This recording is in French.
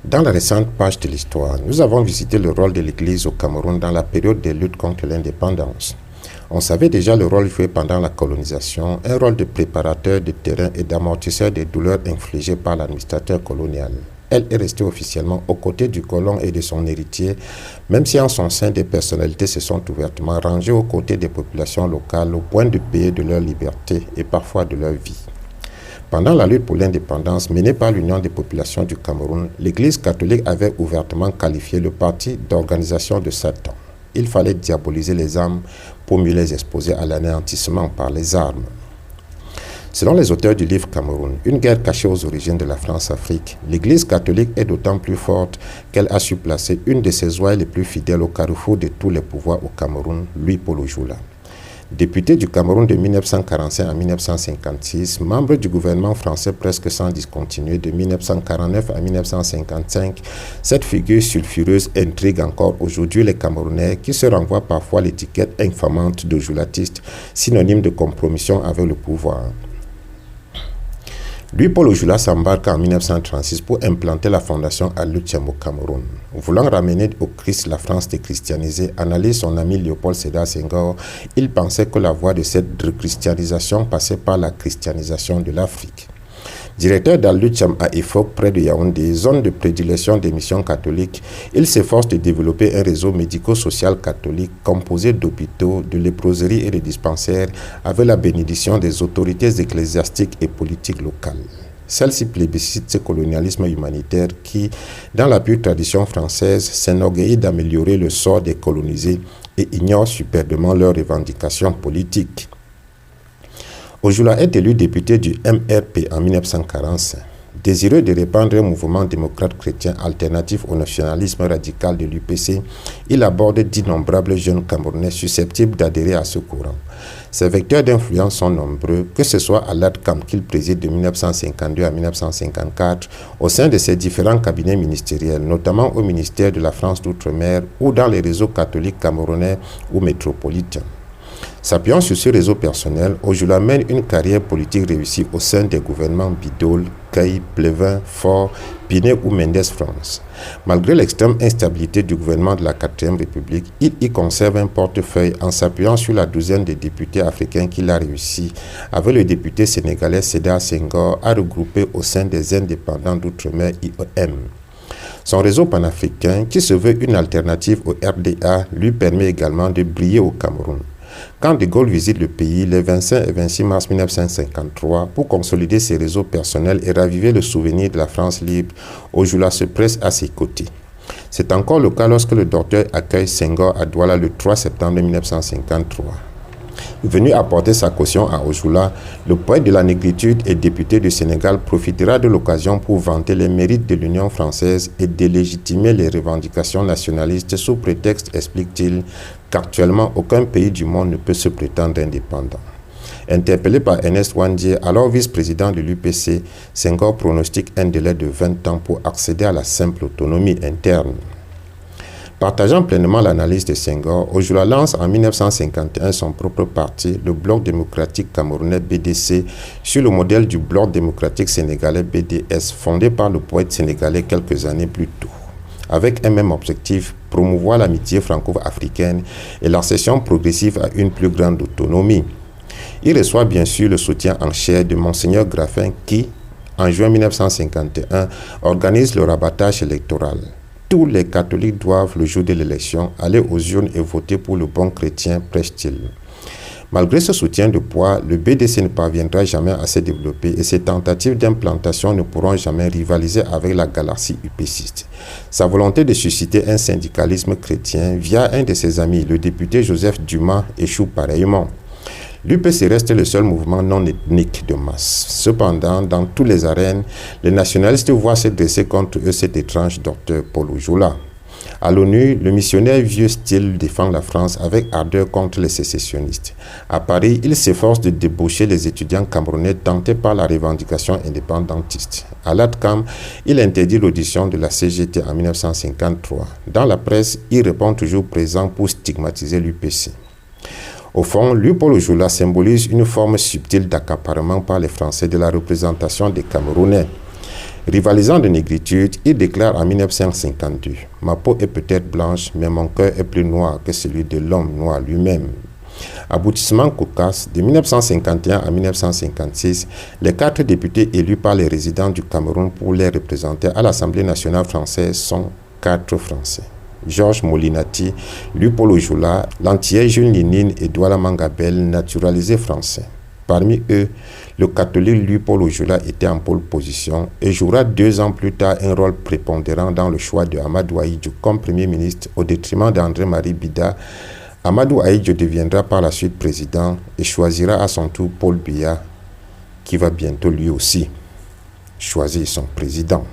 Dans la récente page de l'histoire, nous avons visité le rôle de l'Église au Cameroun dans la période des luttes contre l'indépendance. On savait déjà le rôle joué pendant la colonisation, un rôle de préparateur de terrain et d'amortisseur des douleurs infligées par l'administrateur colonial. Elle est restée officiellement aux côtés du colon et de son héritier, même si en son sein des personnalités se sont ouvertement rangées aux côtés des populations locales au point de payer de leur liberté et parfois de leur vie. Pendant la lutte pour l'indépendance menée par l'Union des populations du Cameroun, l'Église catholique avait ouvertement qualifié le parti d'organisation de Satan. Il fallait diaboliser les âmes pour mieux les exposer à l'anéantissement par les armes. Selon les auteurs du livre Cameroun, une guerre cachée aux origines de la France-Afrique, l'Église catholique est d'autant plus forte qu'elle a su placer une de ses ouailles les plus fidèles au carrefour de tous les pouvoirs au Cameroun, Louis-Paul Ojula. Député du Cameroun de 1945 à 1956, membre du gouvernement français presque sans discontinuer de 1949 à 1955, cette figure sulfureuse intrigue encore aujourd'hui les Camerounais qui se renvoient parfois l'étiquette infamante d'ojulatiste, synonyme de compromission avec le pouvoir. Louis-Paul Ojula s'embarque en 1936 pour implanter la fondation Al-Luchem au Cameroun. Voulant ramener au Christ la France déchristianisée, analyse son ami Léopold Sédar Senghor, il pensait que la voie de cette rechristianisation passait par la christianisation de l'Afrique. Directeur d'Al-Luchem à Efok, près de Yaoundé, zone de prédilection des missions catholiques, il s'efforce de développer un réseau médico-social catholique composé d'hôpitaux, de léproseries et de dispensaires avec la bénédiction des autorités ecclésiastiques et politiques locales. Celle-ci plébiscite ce colonialisme humanitaire qui, dans la pure tradition française, s'enorgueillit d'améliorer le sort des colonisés et ignore superbement leurs revendications politiques. Ojula est élu député du MRP en 1945. Désireux de répandre un mouvement démocrate chrétien alternatif au nationalisme radical de l'UPC, il aborde d'innombrables jeunes Camerounais susceptibles d'adhérer à ce courant. Ses vecteurs d'influence sont nombreux, que ce soit à l'ADCAM qu'il préside de 1952 à 1954, au sein de ses différents cabinets ministériels, notamment au ministère de la France d'Outre-mer ou dans les réseaux catholiques camerounais ou métropolitains. S'appuyant sur ce réseau personnel, Ojula mène une carrière politique réussie au sein des gouvernements Bidol, Caï, Plevin, Faure, Pinet ou Mendes France. Malgré l'extrême instabilité du gouvernement de la 4e République, il y conserve un portefeuille en s'appuyant sur la douzaine de députés africains qu'il a réussi, avec le député sénégalais Sédar Senghor, à regrouper au sein des indépendants d'outre-mer IOM. Son réseau panafricain, qui se veut une alternative au RDA, lui permet également de briller au Cameroun. Quand De Gaulle visite le pays les 25 et 26 mars 1953 pour consolider ses réseaux personnels et raviver le souvenir de la France libre, Ojula se presse à ses côtés. C'est encore le cas lorsque le docteur accueille Senghor à Douala le 3 septembre 1953. Venu apporter sa caution à Ojula, le poète de la négritude et député du Sénégal profitera de l'occasion pour vanter les mérites de l'Union française et délégitimer les revendications nationalistes sous prétexte, explique-t-il, qu'actuellement aucun pays du monde ne peut se prétendre indépendant. Interpellé par Ernest Ouandié, alors vice-président de l'UPC, Senghor pronostique un délai de 20 ans pour accéder à la simple autonomie interne. Partageant pleinement l'analyse de Senghor, Ojula lance en 1951 son propre parti, le Bloc démocratique camerounais BDC, sur le modèle du Bloc démocratique sénégalais BDS, fondé par le poète sénégalais quelques années plus tôt. Avec un même objectif, promouvoir l'amitié franco-africaine et l'accession progressive à une plus grande autonomie. Il reçoit bien sûr le soutien en chair de Monseigneur Graffin qui, en juin 1951, organise le rabattage électoral. Tous les catholiques doivent, le jour de l'élection, aller aux urnes et voter pour le bon chrétien, prêche-t-il. Malgré ce soutien de poids, le BDC ne parviendra jamais à se développer et ses tentatives d'implantation ne pourront jamais rivaliser avec la galaxie upéciste. Sa volonté de susciter un syndicalisme chrétien via un de ses amis, le député Joseph Dumas, échoue pareillement. L'UPC reste le seul mouvement non ethnique de masse. Cependant, dans toutes les arènes, les nationalistes voient se dresser contre eux cet étrange docteur Paul Ojula. À l'ONU, le missionnaire vieux style défend la France avec ardeur contre les sécessionnistes. À Paris, il s'efforce de débaucher les étudiants camerounais tentés par la revendication indépendantiste. À l'ADCAM, il interdit l'audition de la CGT en 1953. Dans la presse, il répond toujours présent pour stigmatiser l'UPC. Au fond, Louis-Paul Ojula symbolise une forme subtile d'accaparement par les Français de la représentation des Camerounais. Rivalisant de négritude, il déclare en 1952 « Ma peau est peut-être blanche, mais mon cœur est plus noir que celui de l'homme noir lui-même ». Aboutissement cocasse, de 1951 à 1956, les 4 députés élus par les résidents du Cameroun pour les représenter à l'Assemblée nationale française sont 4 Français. Georges Molinati, Louis-Paul Ojula, l'antillais Jules Ninine et Douala Mangabel, naturalisés français. Parmi eux, le catholique Louis-Paul Ojula était en pole position et jouera 2 ans plus tard un rôle prépondérant dans le choix de Amadou Ahidjo comme Premier ministre au détriment d'André-Marie Bida. Amadou Ahidjo deviendra par la suite président et choisira à son tour Paul Biya, qui va bientôt lui aussi choisir son président.